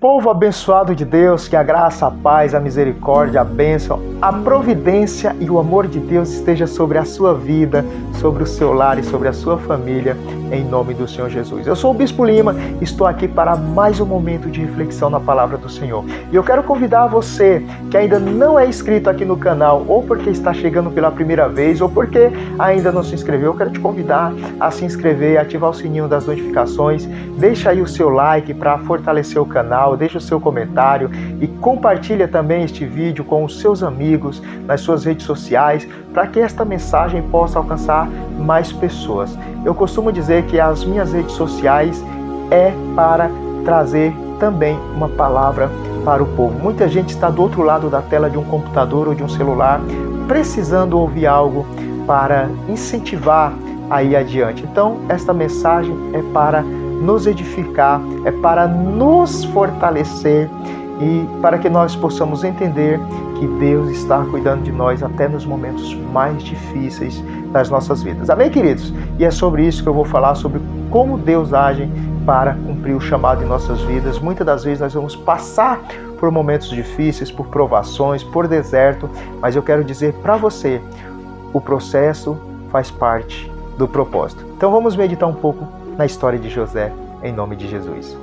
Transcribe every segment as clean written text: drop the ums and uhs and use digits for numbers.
Povo abençoado de Deus, que a graça, a paz, a misericórdia, a bênção, a providência e o amor de Deus esteja sobre a sua vida, sobre o seu lar e sobre a sua família, em nome do Senhor Jesus. Eu sou o Bispo Lima, estou aqui para mais um momento de reflexão na palavra do Senhor. E eu quero convidar você que ainda não é inscrito aqui no canal, ou porque está chegando pela primeira vez, ou porque ainda não se inscreveu, eu quero te convidar a se inscrever, ativar o sininho das notificações, deixa aí o seu like para fortalecer o canal, deixa o seu comentário e compartilha também este vídeo com os seus amigos nas suas redes sociais para que esta mensagem possa alcançar mais pessoas. Eu costumo dizer que as minhas redes sociais é para trazer também uma palavra para o povo. Muita gente está do outro lado da tela de um computador ou de um celular precisando ouvir algo para incentivar a ir adiante. Então, esta mensagem é para nos edificar, é para nos fortalecer e para que nós possamos entender que Deus está cuidando de nós até nos momentos mais difíceis das nossas vidas. Amém, queridos? E é sobre isso que eu vou falar, sobre como Deus age para cumprir o chamado em nossas vidas. Muitas das vezes nós vamos passar por momentos difíceis, por provações, por deserto, mas eu quero dizer para você, o processo faz parte do propósito. Então vamos meditar um pouco na história de José, em nome de Jesus.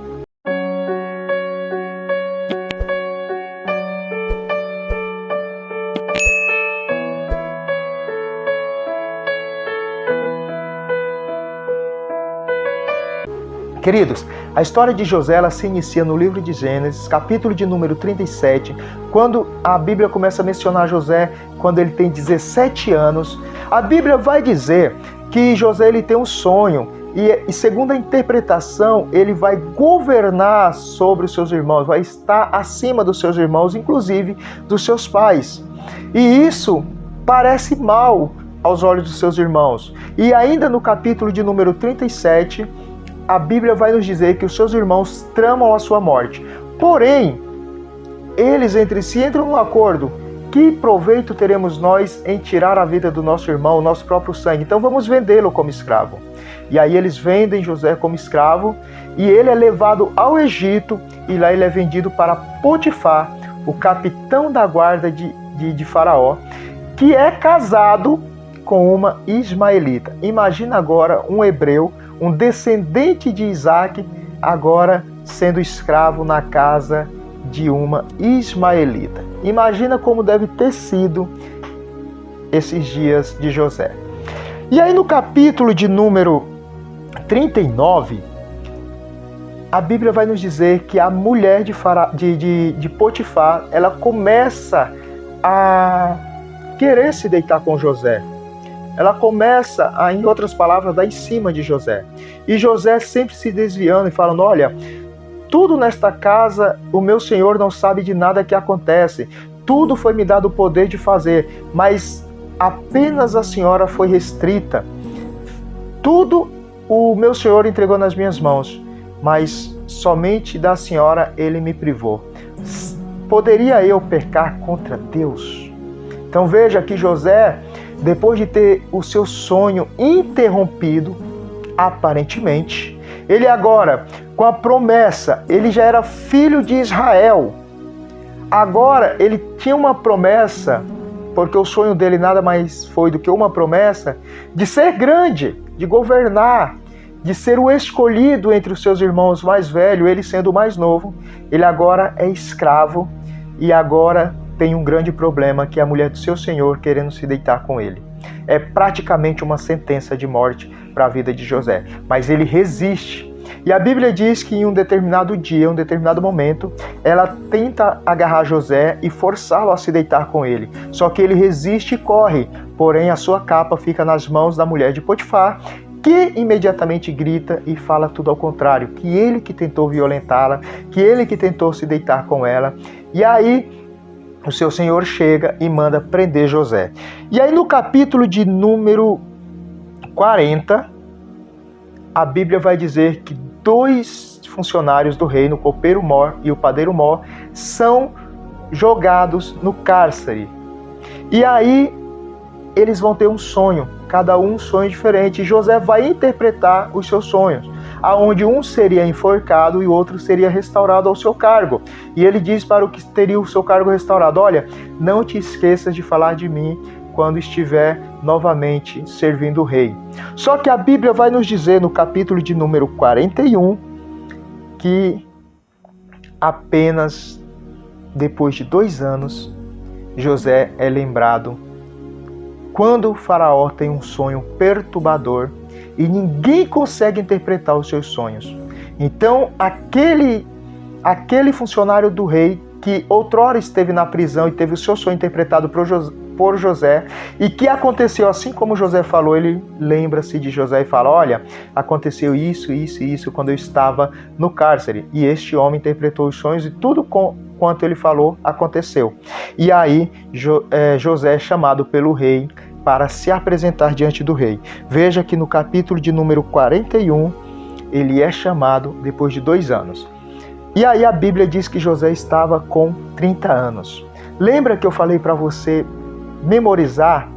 Queridos, a história de José ela se inicia no livro de Gênesis, capítulo de número 37, quando a Bíblia começa a mencionar José quando ele tem 17 anos. A Bíblia vai dizer que José ele tem um sonho e segundo a interpretação, ele vai governar sobre os seus irmãos, vai estar acima dos seus irmãos, inclusive dos seus pais. E isso parece mal aos olhos dos seus irmãos. E ainda no capítulo de número 37, a Bíblia vai nos dizer que os seus irmãos tramam a sua morte. Porém, eles entre si entram num acordo. Que proveito teremos nós em tirar a vida do nosso irmão, o nosso próprio sangue? Então vamos vendê-lo como escravo. E aí eles vendem José como escravo e ele é levado ao Egito e lá ele é vendido para Potifar, o capitão da guarda de Faraó, que é casado com uma ismaelita. Imagina agora um hebreu, um descendente de Isaac, agora sendo escravo na casa de uma ismaelita. Imagina como deve ter sido esses dias de José. E aí no capítulo de número 39, a Bíblia vai nos dizer que a mulher de Potifar, ela começa a querer se deitar com José. Ela começa a, em outras palavras, dar em cima de José. E José sempre se desviando e falando, olha, tudo nesta casa o meu Senhor não sabe de nada que acontece. Tudo foi me dado o poder de fazer, mas apenas a senhora foi restrita. Tudo o meu Senhor entregou nas minhas mãos, mas somente da senhora ele me privou. Poderia eu pecar contra Deus? Então veja que José, depois de ter o seu sonho interrompido, aparentemente, ele agora, com a promessa, ele já era filho de Israel. Agora ele tinha uma promessa, porque o sonho dele nada mais foi do que uma promessa, de ser grande, de governar, de ser o escolhido entre os seus irmãos mais velhos, ele sendo o mais novo. Ele agora é escravo e agora tem um grande problema, que é a mulher do seu senhor querendo se deitar com ele. É praticamente uma sentença de morte para a vida de José, mas ele resiste. E a Bíblia diz que em um determinado dia, um determinado momento, ela tenta agarrar José e forçá-lo a se deitar com ele. Só que ele resiste e corre, porém a sua capa fica nas mãos da mulher de Potifar, que imediatamente grita e fala tudo ao contrário, que ele que tentou violentá-la, que ele que tentou se deitar com ela. E aí o seu senhor chega e manda prender José. E aí no capítulo de número 40, a Bíblia vai dizer que 2 funcionários do reino, o copeiro Mor e o padeiro Mor, são jogados no cárcere. E aí eles vão ter um sonho, cada um sonho diferente, e José vai interpretar os seus sonhos. aonde um seria enforcado e o outro seria restaurado ao seu cargo. E ele diz para o que teria o seu cargo restaurado: olha, não te esqueças de falar de mim quando estiver novamente servindo o rei. Só que a Bíblia vai nos dizer no capítulo de número 41 que apenas depois de 2 anos José é lembrado quando o faraó tem um sonho perturbador e ninguém consegue interpretar os seus sonhos. Então aquele funcionário do rei que outrora esteve na prisão e teve o seu sonho interpretado por José, e que aconteceu assim como José falou, ele lembra-se de José e fala: olha, aconteceu isso, isso e isso quando eu estava no cárcere. E este homem interpretou os sonhos e tudo quanto ele falou aconteceu. E aí José é chamado pelo rei para se apresentar diante do rei. Veja que no capítulo de número 41, ele é chamado depois de 2 anos. E aí a Bíblia diz que José estava com 30 anos. Lembra que eu falei para você memorizar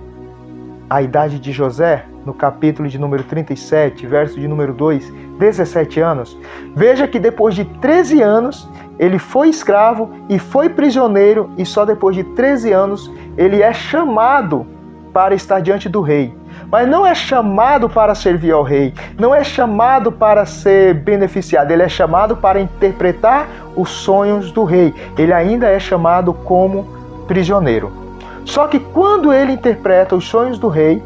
a idade de José? No capítulo de número 37, verso de número 2, 17 anos. Veja que depois de 13 anos, ele foi escravo e foi prisioneiro, e só depois de 13 anos ele é chamado para estar diante do rei. Mas não é chamado para servir ao rei, não é chamado para ser beneficiado, ele é chamado para interpretar os sonhos do rei. Ele ainda é chamado como prisioneiro. Só que quando ele interpreta os sonhos do rei,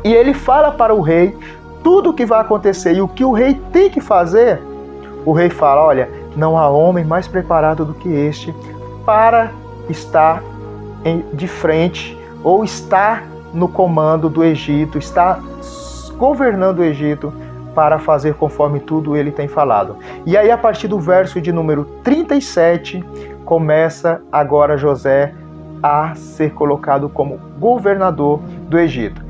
e ele fala para o rei tudo o que vai acontecer e o que o rei tem que fazer, o rei fala: olha, não há homem mais preparado do que este para estar de frente ou estar no comando do Egito, está governando o Egito para fazer conforme tudo ele tem falado. E aí a partir do verso de número 37, começa agora José a ser colocado como governador do Egito.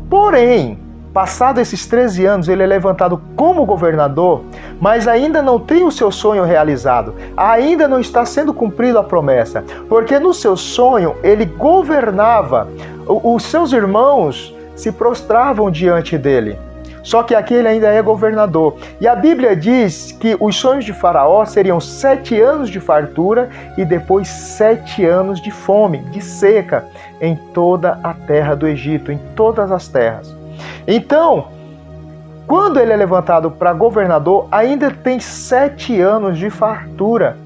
Porém, passado esses 13 anos, ele é levantado como governador, mas ainda não tem o seu sonho realizado. Ainda não está sendo cumprida a promessa. Porque no seu sonho, ele governava. Os seus irmãos se prostravam diante dele. Só que aqui ele ainda é governador. E a Bíblia diz que os sonhos de Faraó seriam 7 anos de fartura e depois 7 anos de fome, de seca, em toda a terra do Egito, em todas as terras. Então, quando ele é levantado para governador, ainda tem 7 anos de fartura,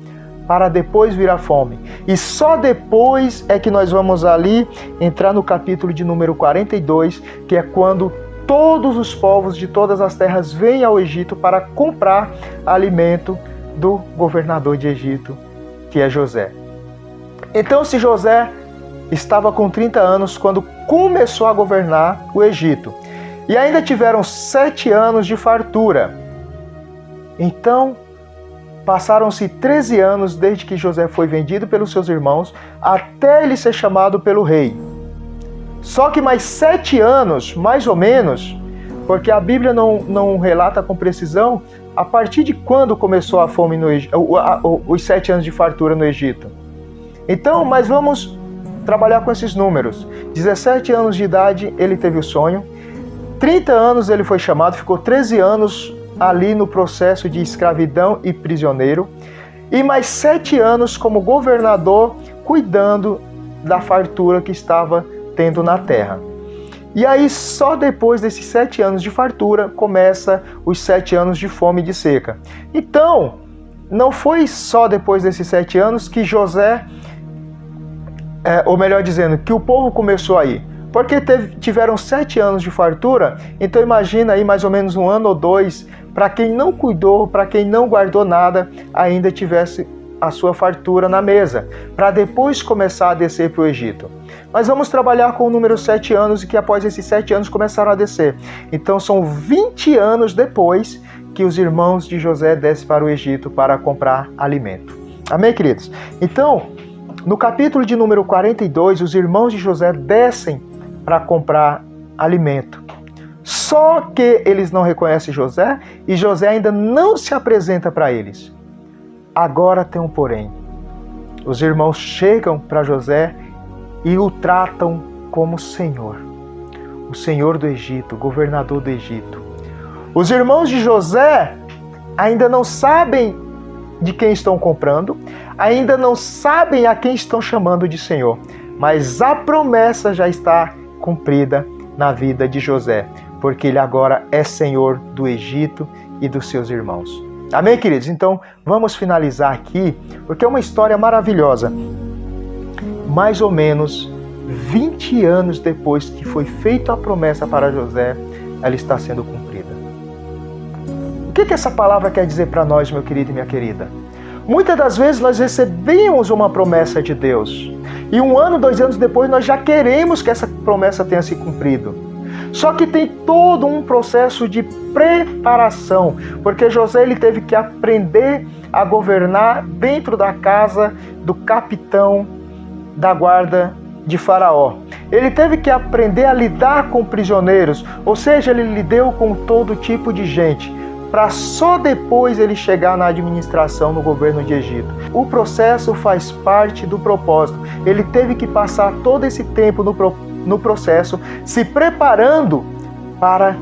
para depois vir a fome. E só depois é que nós vamos ali entrar no capítulo de número 42, que é quando todos os povos de todas as terras vêm ao Egito para comprar alimento do governador de Egito, que é José. Então, se José estava com 30 anos quando começou a governar o Egito, e ainda tiveram 7 anos de fartura, então passaram-se 13 anos desde que José foi vendido pelos seus irmãos até ele ser chamado pelo rei. Só que mais 7 anos, mais ou menos, porque a Bíblia não relata com precisão a partir de quando começou a fome no Egito, os 7 anos de fartura no Egito. Então, mas vamos trabalhar com esses números. 17 anos de idade ele teve o sonho, 30 anos ele foi chamado, ficou 13 anos ali no processo de escravidão e prisioneiro, e mais 7 anos como governador, cuidando da fartura que estava tendo na terra. E aí, só depois desses 7 anos de fartura, começa os 7 anos de fome e de seca. Então, não foi só depois desses 7 anos que José, ou melhor dizendo, que o povo começou a ir. Porque tiveram 7 anos de fartura, então imagina aí mais ou menos 1 ano ou 2, para quem não cuidou, para quem não guardou nada, ainda tivesse a sua fartura na mesa, para depois começar a descer para o Egito. Mas vamos trabalhar com o número 7 anos, e que após esses 7 anos começaram a descer. Então são 20 anos depois que os irmãos de José descem para o Egito para comprar alimento. Amém, queridos? Então, no capítulo de número 42, os irmãos de José descem para comprar alimento. Só que eles não reconhecem José e José ainda não se apresenta para eles. Agora tem um porém. Os irmãos chegam para José e o tratam como Senhor. O Senhor do Egito, governador do Egito. Os irmãos de José ainda não sabem de quem estão comprando, ainda não sabem a quem estão chamando de Senhor, mas a promessa já está cumprida na vida de José, porque ele agora é Senhor do Egito e dos seus irmãos. Amém, queridos? Então, vamos finalizar aqui, porque é uma história maravilhosa. Mais ou menos 20 anos depois que foi feita a promessa para José, ela está sendo cumprida. O que essa palavra quer dizer para nós, meu querido e minha querida? Muitas das vezes nós recebemos uma promessa de Deus e 1 ano, 2 anos depois nós já queremos que essa promessa tenha se cumprido. Só que tem todo um processo de preparação, porque José ele teve que aprender a governar dentro da casa do capitão da guarda de Faraó. Ele teve que aprender a lidar com prisioneiros, ou seja, ele lidou com todo tipo de gente, para só depois ele chegar na administração no governo de Egito. O processo faz parte do propósito. Ele teve que passar todo esse tempo no processo, se preparando para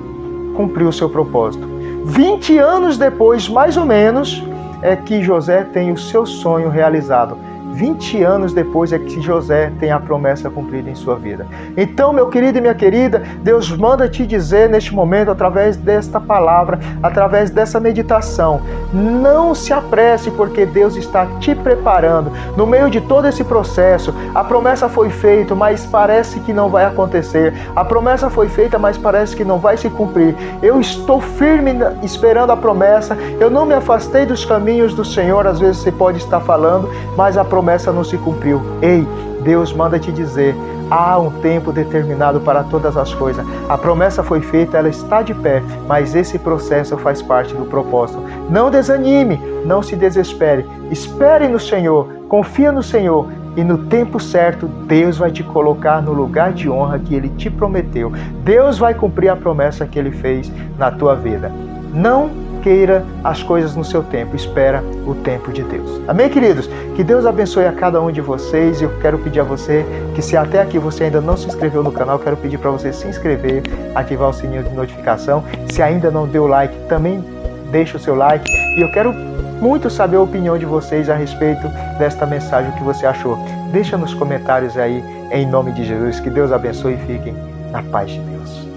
cumprir o seu propósito. 20 anos depois, mais ou menos, é que José tem o seu sonho realizado. 20 anos depois é que José tem a promessa cumprida em sua vida. Então, meu querido e minha querida, Deus manda te dizer neste momento, através desta palavra, através dessa meditação, não se apresse, porque Deus está te preparando. No meio de todo esse processo, a promessa foi feita, mas parece que não vai acontecer. A promessa foi feita, mas parece que não vai se cumprir. Eu estou firme esperando a promessa, eu não me afastei dos caminhos do Senhor. Às vezes você pode estar falando, mas a promessa não se cumpriu. Ei, Deus manda te dizer, há um tempo determinado para todas as coisas. A promessa foi feita, ela está de pé, mas esse processo faz parte do propósito. Não desanime, não se desespere. Espere no Senhor, confia no Senhor e no tempo certo Deus vai te colocar no lugar de honra que Ele te prometeu. Deus vai cumprir a promessa que Ele fez na tua vida. Não queira as coisas no seu tempo, espera o tempo de Deus. Amém, queridos? Que Deus abençoe a cada um de vocês. Eu quero pedir a você que, se até aqui você ainda não se inscreveu no canal, quero pedir para você se inscrever, ativar o sininho de notificação. Se ainda não deu like, também deixa o seu like. E eu quero muito saber a opinião de vocês a respeito desta mensagem, o que você achou. Deixa nos comentários aí, em nome de Jesus. Que Deus abençoe e fiquem na paz de Deus.